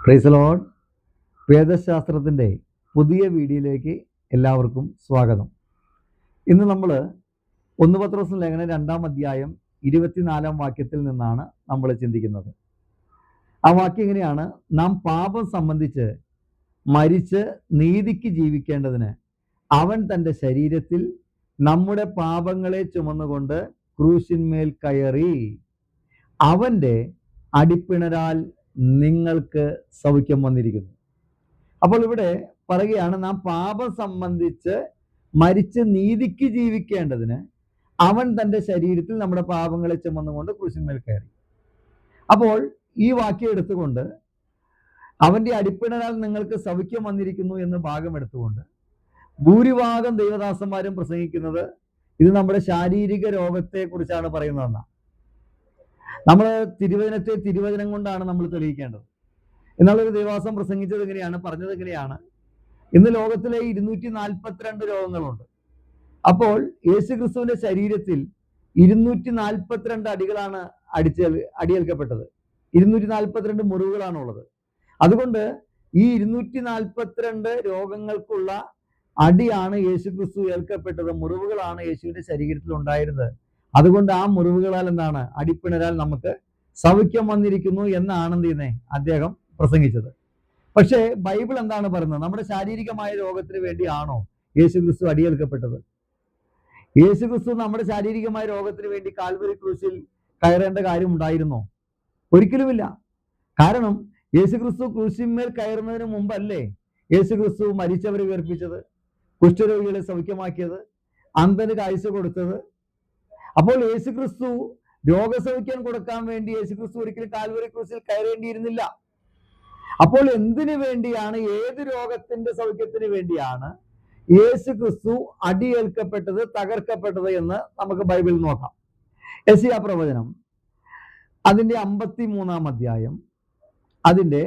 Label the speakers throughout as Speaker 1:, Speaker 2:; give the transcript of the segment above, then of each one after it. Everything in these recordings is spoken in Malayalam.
Speaker 1: Praise Lord. വേദശാസ്ത്രത്തിൻ്റെ പുതിയ വീഡിയോയിലേക്ക് എല്ലാവർക്കും സ്വാഗതം. ഇന്ന് നമ്മൾ 1 പത്രോസ് ലേഖനം 2-ാം അധ്യായം 24-ാം വാക്യത്തിൽ നിന്നാണ് നമ്മൾ ചിന്തിക്കുന്നത്. ആ വാക്യം ഇങ്ങനെയാണ്: നാം പാപം സംബന്ധിച്ച് മരിച്ച് നീതിക്ക് ജീവിക്കേണ്ടതിന് അവൻ തൻ്റെ ശരീരത്തിൽ നമ്മുടെ പാപങ്ങളെ ചുമന്നുകൊണ്ട് ക്രൂശിന്മേൽ കയറി, അവൻ്റെ അടിപ്പിണരാൽ നിങ്ങൾക്ക് സൗഖ്യം വന്നിരിക്കുന്നു. അപ്പോൾ ഇവിടെ പറയുകയാണ്, നാം പാപം സംബന്ധിച്ച് മരിച്ച് നീതിക്ക് ജീവിക്കേണ്ടതിന് അവൻ തൻ്റെ ശരീരത്തിൽ നമ്മുടെ പാപങ്ങളെ ചുമന്നുകൊണ്ട് ക്രൂശിന്മേൽ കയറി. അപ്പോൾ ഈ വാക്യം എടുത്തുകൊണ്ട് അവൻ്റെ അടിപ്പിണരാൽ നിങ്ങൾക്ക് സൗഖ്യം വന്നിരിക്കുന്നു എന്ന് ഭാഗം എടുത്തുകൊണ്ട് ഭൂരിഭാഗം ദൈവദാസന്മാരും പ്രസംഗിക്കുന്നത് ഇത് നമ്മുടെ ശാരീരിക രോഗത്തെ കുറിച്ചാണ് പറയുന്നതെന്നാണ്. നമ്മൾ തിരുവചനത്തെ തിരുവചനം കൊണ്ടാണ് നമ്മൾ തെളിയിക്കേണ്ടത്. എന്നാലൊരു ദൈവദാസൻ പ്രസംഗിച്ചത് എങ്ങനെയാണ്, പറഞ്ഞത് എങ്ങനെയാണ്: ഇന്ന് ലോകത്തിലെ 242 രോഗങ്ങളുണ്ട്. അപ്പോൾ യേശുക്രിസ്തുവിന്റെ ശരീരത്തിൽ 242 അടികളാണ് അടിയേൽക്കപ്പെട്ടത്. 242 മുറിവുകളാണ് ഉള്ളത്. അതുകൊണ്ട് ഈ 242 രോഗങ്ങൾക്കുള്ള അടിയാണ് യേശുക്രിസ്തു ഏൽക്കപ്പെട്ടത്, മുറിവുകളാണ് യേശുവിന്റെ ശരീരത്തിൽ ഉണ്ടായിരുന്നത്. അതുകൊണ്ട് ആ മുറിവുകളാൽ എന്താണ്, അടിപ്പിണരാൽ നമുക്ക് സൗഖ്യം വന്നിരിക്കുന്നു എന്നാണ് എന്ത് ചെയ്യുന്നത് അദ്ദേഹം പ്രസംഗിച്ചത്. പക്ഷേ ബൈബിൾ എന്താണ് പറയുന്നത്? നമ്മുടെ ശാരീരികമായ രോഗത്തിന് വേണ്ടിയാണോ യേശുക്രിസ്തു അടിയേൽക്കപ്പെട്ടത്? യേശുക്രിസ്തു നമ്മുടെ ശാരീരികമായ രോഗത്തിന് വേണ്ടി കാൽവരി ക്രൂശിൽ കയറേണ്ട കാര്യം ഉണ്ടായിരുന്നോ? ഒരിക്കലുമില്ല. കാരണം യേശുക്രിസ്തു ക്രൂശിന്മേൽ കയറുന്നതിന് മുമ്പല്ലേ യേശുക്രിസ്തു മരിച്ചവരെ ഉയർപ്പിച്ചത്, കുഷ്ഠരോഗികളെ സൗഖ്യമാക്കിയത്, അന്ധന് കാഴ്ച കൊടുത്തത്. അപ്പോൾ യേശുക്രിസ്തു രോഗസൗഖ്യം കൊടുക്കാൻ വേണ്ടി യേശുക്രിസ്തു ഒരിക്കലും കാൽവരി ക്രൂശിൽ കയറേണ്ടിയിരുന്നില്ല. അപ്പോൾ എന്തിനു വേണ്ടിയാണ്, ഏത് രോഗത്തിന്റെ സൗഖ്യത്തിന് വേണ്ടിയാണ് യേശുക്രിസ്തു അടിയേൽക്കപ്പെട്ടത്, തകർക്കപ്പെട്ടത് എന്ന് നമുക്ക് ബൈബിളിൽ നോക്കാം. യെശയ്യാ പ്രവചനം അതിന്റെ 53-ാം അധ്യായം അതിന്റെ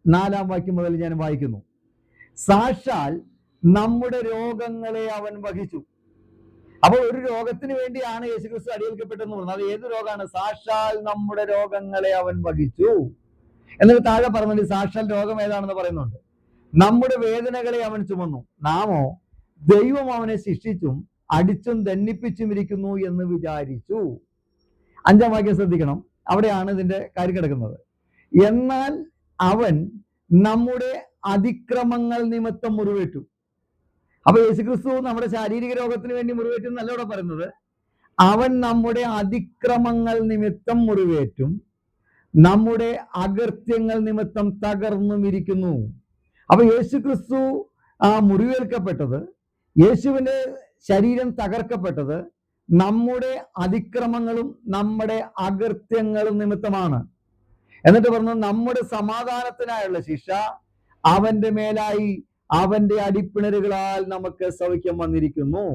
Speaker 1: 4-ാം വാക്യം മുതൽ ഞാൻ വായിക്കുന്നു. സാക്ഷാൽ നമ്മുടെ രോഗങ്ങളെ അവൻ വഹിച്ചു. അപ്പോൾ ഒരു രോഗത്തിന് വേണ്ടിയാണ് യേശുക്രിസ്തു അടിയേൽക്കപ്പെട്ടെന്ന് പറഞ്ഞത്. അത് ഏത് രോഗമാണ്? സാക്ഷാൽ നമ്മുടെ രോഗങ്ങളെ അവൻ വഹിച്ചു. എന്നിട്ട് താഴെ പറഞ്ഞിട്ട് സാക്ഷാൽ രോഗം ഏതാണെന്ന് പറയുന്നുണ്ട്. നമ്മുടെ വേദനകളെ അവൻ ചുമന്നു, നാമോ ദൈവം അവനെ ശിക്ഷിച്ചും അടിച്ചും ദണ്ഡിപ്പിച്ചും ഇരിക്കുന്നു എന്ന് വിചാരിച്ചു. 5-ാം വാക്യം ശ്രദ്ധിക്കണം, അവിടെയാണ് ഇതിന്റെ കാര്യം കിടക്കുന്നത്. എന്നാൽ അവൻ നമ്മുടെ അതിക്രമങ്ങൾ നിമിത്തം മുറിവേറ്റു. അപ്പൊ യേശുക്രിസ്തു നമ്മുടെ ശാരീരിക രോഗത്തിന് വേണ്ടി മുറിവേറ്റു എന്നല്ല ഇവിടെ പറയുന്നത്. അവൻ നമ്മുടെ അതിക്രമങ്ങൾ നിമിത്തം മുറിവേറ്റും നമ്മുടെ അകൃത്യങ്ങൾ നിമിത്തം തകർന്നും ഇരിക്കുന്നു. അപ്പൊ യേശുക്രിസ്തു മുറിവേൽക്കപ്പെട്ടത്, യേശുവിന്റെ ശരീരം തകർക്കപ്പെട്ടത് നമ്മുടെ അതിക്രമങ്ങളും നമ്മുടെ അകൃത്യങ്ങളും നിമിത്തമാണ്. എന്നിട്ട് പറഞ്ഞു, നമ്മുടെ സമാധാനത്തിനായുള്ള ശിക്ഷ അവന്റെ മേലായി, അവന്റെ അടിപ്പിണരുകളാൽ നമുക്ക് സൗഖ്യം വന്നിരിക്കുന്നു.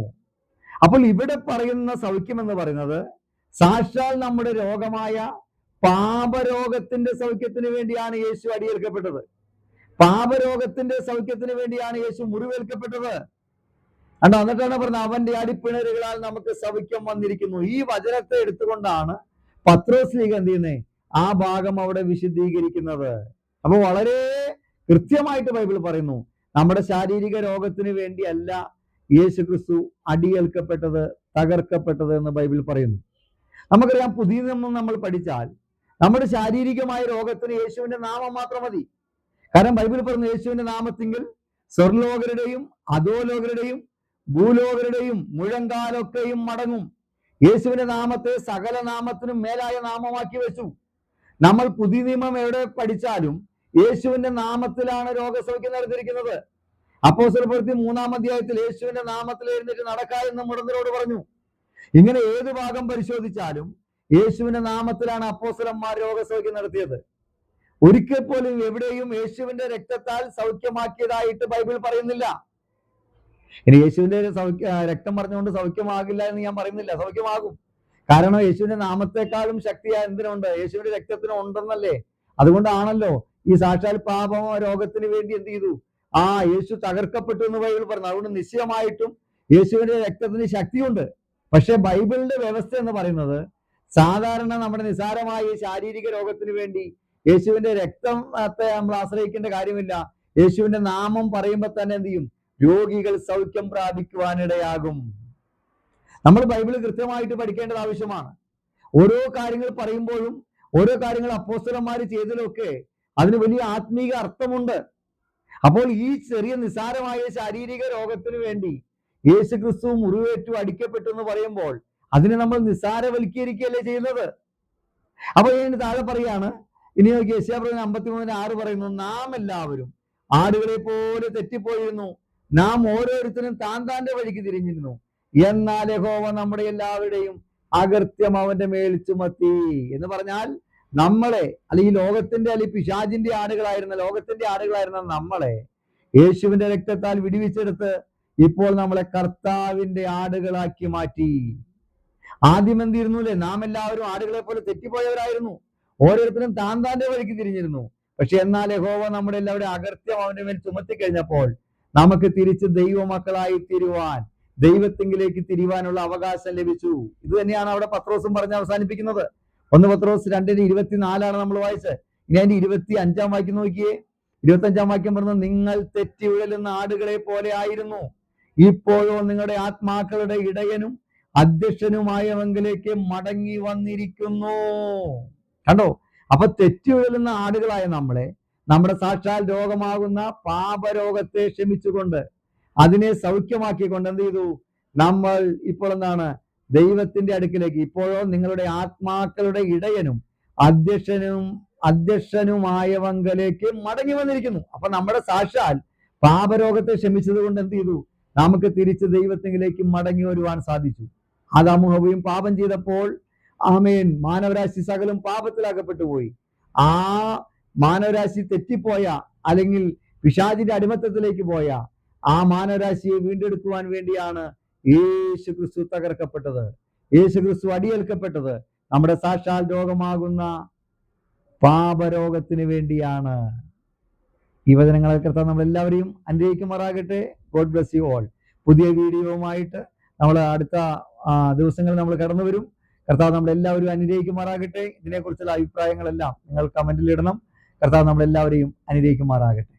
Speaker 1: അപ്പോൾ ഇവിടെ പറയുന്ന സൗഖ്യം എന്ന് പറയുന്നത് സാക്ഷാൽ നമ്മുടെ രോഗമായ പാപരോഗത്തിന്റെ സൗഖ്യത്തിന് വേണ്ടിയാണ് യേശു അടിയേൽക്കപ്പെട്ടത്. പാപരോഗത്തിന്റെ സൗഖ്യത്തിന് വേണ്ടിയാണ് യേശു മുറിവേൽക്കപ്പെട്ടത്. കണ്ടോ? എന്നിട്ടാണ് പറഞ്ഞത്, അവന്റെ അടിപ്പിണരുകളാൽ നമുക്ക് സൗഖ്യം വന്നിരിക്കുന്നു. ഈ വചനത്തെ എടുത്തുകൊണ്ടാണ് പത്രോസ് ലീഗ എന്ത് ചെയ്യുന്നത്, ആ ഭാഗം അവിടെ വിശദീകരിക്കുന്നത്. അപ്പൊ വളരെ കൃത്യമായിട്ട് ബൈബിൾ പറയുന്നു, നമ്മുടെ ശാരീരിക രോഗത്തിന് വേണ്ടിയല്ല യേശുക്രിസ്തു അടിയേൽക്കപ്പെട്ടത്, തകർക്കപ്പെട്ടത് എന്ന് ബൈബിൾ പറയുന്നു. നമുക്കറിയാം, പുതിയ നിയമം നമ്മൾ പഠിച്ചാൽ നമ്മുടെ ശാരീരികമായ രോഗത്തിന് യേശുവിന്റെ നാമം മാത്രം മതി. കാരണം ബൈബിൾ പറയുന്നു, യേശുവിന്റെ നാമത്തിങ്കിൽ സ്വർലോകരുടെയും അധോലോകരുടെയും ഭൂലോകരുടെയും മുഴങ്കാലൊക്കെയും മടങ്ങും. യേശുവിന്റെ നാമത്തെ സകല നാമത്തിനും മേലായ നാമമാക്കി വെച്ചു. നമ്മൾ പുതിയ നിയമം എവിടെ പഠിച്ചാലും യേശുവിന്റെ നാമത്തിലാണ് രോഗസൗഖ്യം നടത്തിയിരിക്കുന്നത്. അപ്പോസ്തലപ്രവൃത്തി 3-ാം അധ്യായത്തിൽ യേശുവിന്റെ നാമത്തിൽ എഴുന്നേറ്റ് നടക്ക എന്ന് മുടന്തരോട് പറഞ്ഞു. ഇങ്ങനെ ഏത് ഭാഗം പരിശോധിച്ചാലും യേശുവിന്റെ നാമത്തിലാണ് അപ്പോസ്തലന്മാർ രോഗസൗഖ്യം നടത്തിയത്. ഒരിക്കൽ പോലും എവിടെയും യേശുവിന്റെ രക്തത്താൽ സൗഖ്യമാക്കിയതായിട്ട് ബൈബിൾ പറയുന്നില്ല. ഇനി യേശുവിന്റെ രക്തം പറഞ്ഞുകൊണ്ട് സൗഖ്യമാകില്ല എന്ന് ഞാൻ പറയുന്നില്ല, സൗഖ്യമാകും. കാരണം യേശുവിന്റെ നാമത്തെക്കാളും ശക്തി എന്തിനുണ്ട്? യേശുവിന്റെ രക്തത്തിന് ഉണ്ടെന്നല്ലേ. അതുകൊണ്ടാണല്ലോ ഈ സാക്ഷാൽ പാപമോ രോഗത്തിന് വേണ്ടി എന്ത് ചെയ്തു, യേശു തകർക്കപ്പെട്ടു എന്ന് ബൈബിൾ പറഞ്ഞു. അതുകൊണ്ട് നിശ്ചയമായിട്ടും യേശുവിന്റെ രക്തത്തിന് ശക്തിയുണ്ട്. പക്ഷെ ബൈബിളിന്റെ വ്യവസ്ഥ എന്ന് പറയുന്നത് സാധാരണ നമ്മുടെ നിസാരമായ ശാരീരിക രോഗത്തിന് വേണ്ടി യേശുവിന്റെ രക്തത്തെ നമ്മൾ ആശ്രയിക്കേണ്ട കാര്യമില്ല. യേശുവിന്റെ നാമം പറയുമ്പോൾ തന്നെ എന്ത് ചെയ്യും? രോഗികൾ സൗഖ്യം പ്രാപിക്കുവാനിടയാകും. നമ്മൾ ബൈബിൾ കൃത്യമായിട്ട് പഠിക്കേണ്ടത് ആവശ്യമാണ്. ഓരോ കാര്യങ്ങൾ പറയുമ്പോഴും ഓരോ കാര്യങ്ങൾ അപ്പോസ്തലന്മാർ ചെയ്തതിലൊക്കെ അതിന് വലിയ ആത്മീക അർത്ഥമുണ്ട്. അപ്പോൾ ഈ ചെറിയ നിസ്സാരമായ ശാരീരിക രോഗത്തിന് വേണ്ടി യേശു ക്രിസ്തു മുറിവേറ്റു അടിക്കപ്പെട്ടു എന്ന് പറയുമ്പോൾ അതിനെ നമ്മൾ നിസ്സാരവൽക്കരിക്കുകയല്ലേ ചെയ്യുന്നത്. അപ്പൊ ഇതിന് താഴെ പറയാണ്, ഇനി നോക്കി യെശയ്യാ 53:6 പറയുന്നു, നാം എല്ലാവരും ആടുകളെ പോലെ തെറ്റിപ്പോയിരുന്നു, നാം ഓരോരുത്തരും താൻ താന്റെ വഴിക്ക് തിരിഞ്ഞിരുന്നു, എന്നാൽ യഹോവ നമ്മുടെ എല്ലാവരുടെയും അകൃത്യം അവന്റെ മേൽ ചുമത്തി. എന്ന് പറഞ്ഞാൽ നമ്മളെ, അല്ലെങ്കിൽ ലോകത്തിന്റെ, അല്ലെങ്കിൽ പിശാചിന്റെ ആടുകളായിരുന്ന നമ്മളെ യേശുവിന്റെ രക്തത്താൽ വിടുവിച്ചെടുത്ത് ഇപ്പോൾ നമ്മളെ കർത്താവിന്റെ ആടുകളാക്കി മാറ്റി. ആദ്യം എന്തിരുന്നു അല്ലെ? നാം എല്ലാവരും ആടുകളെ പോലെ തെറ്റിപ്പോയവരായിരുന്നു, ഓരോരുത്തരും താൻ താന്റെ വഴിക്ക് തിരിഞ്ഞിരുന്നു. പക്ഷെ എന്നാൽ യഹോവ നമ്മുടെ എല്ലാവരുടെ അകൃത്യം അവന്റെ മേൽ ചുമത്തി കഴിഞ്ഞപ്പോൾ നമുക്ക് തിരിച്ച് ദൈവമക്കളായി തീരുവാൻ, ദൈവത്തിങ്കിലേക്ക് തിരിവാനുള്ള അവകാശം ലഭിച്ചു. ഇത് തന്നെയാണ് അവിടെ പത്രോസും പറഞ്ഞ് അവസാനിപ്പിക്കുന്നത്. 1 പത്രോസ് 2:24 നമ്മൾ വായിച്ചത്. ഇനി അതിന്റെ 25 വാക്യം നോക്കിയേ. 25 വാക്യം പറഞ്ഞത്, നിങ്ങൾ തെറ്റി ഉഴലുന്ന ആടുകളെ പോലെ ആയിരുന്നു, ഇപ്പോഴോ നിങ്ങളുടെ ആത്മാക്കളുടെ ഇടയനും അധ്യക്ഷനുമായവങ്കിലേക്ക് മടങ്ങി വന്നിരിക്കുന്നു. കണ്ടോ? അപ്പൊ തെറ്റി ഉഴലുന്ന ആടുകളായ നമ്മളെ നമ്മുടെ സാക്ഷാൽ രോഗമാകുന്ന പാപരോഗത്തെ ക്ഷമിച്ചുകൊണ്ട് അതിനെ സൗഖ്യമാക്കിക്കൊണ്ട് എന്ത് ചെയ്തു? നമ്മൾ ഇപ്പോൾ എന്താണ്? ദൈവത്തിന്റെ അടുക്കിലേക്ക്, ഇപ്പോഴോ നിങ്ങളുടെ ആത്മാക്കളുടെ ഇടയനും അധ്യക്ഷനുമായവങ്കലേക്ക് മടങ്ങി വന്നിരിക്കുന്നു. അപ്പൊ നമ്മുടെ സാക്ഷാൽ പാപരോഗത്തെ ക്ഷമിച്ചത് കൊണ്ട് എന്ത് ചെയ്തു? നമുക്ക് തിരിച്ച് ദൈവത്തിലേക്ക് മടങ്ങി വരുവാൻ സാധിച്ചു. ആദാമും ഹവ്വയും പാപം ചെയ്തപ്പോൾ ആമേൻ, മാനവരാശി സകലം പാപത്തിലാക്കപ്പെട്ടു പോയി. ആ മാനവരാശി തെറ്റിപ്പോയ, അല്ലെങ്കിൽ പിശാചിന്റെ അടിമത്തത്തിലേക്ക് പോയ ആ മാനവരാശിയെ വീണ്ടെടുക്കുവാൻ വേണ്ടിയാണ് യേശു ക്രിസ്തു തകർക്കപ്പെട്ടത്, യേശു ക്രിസ്തു അടിയേൽക്കപ്പെട്ടത്. നമ്മുടെ സാക്ഷാൽ രോഗമാകുന്ന പാപരോഗത്തിന് വേണ്ടിയാണ്. ഈ വചനങ്ങളെ കർത്താവ് നമ്മളെല്ലാവരെയും അനുഗ്രഹിക്കുമാറാകട്ടെ. God bless you all. പുതിയ വീഡിയോവുമായിട്ട് നമ്മൾ അടുത്ത ദിവസങ്ങളിൽ നമ്മൾ കടന്നു വരും. കർത്താവ് നമ്മളെല്ലാവരും അനുഗ്രഹിക്കുമാറാകട്ടെ. ഇതിനെക്കുറിച്ചുള്ള അഭിപ്രായങ്ങളെല്ലാം നിങ്ങൾ കമന്റിൽ ഇടണം. കർത്താവ് നമ്മളെല്ലാവരെയും അനുഗ്രഹിക്കുമാറാകട്ടെ.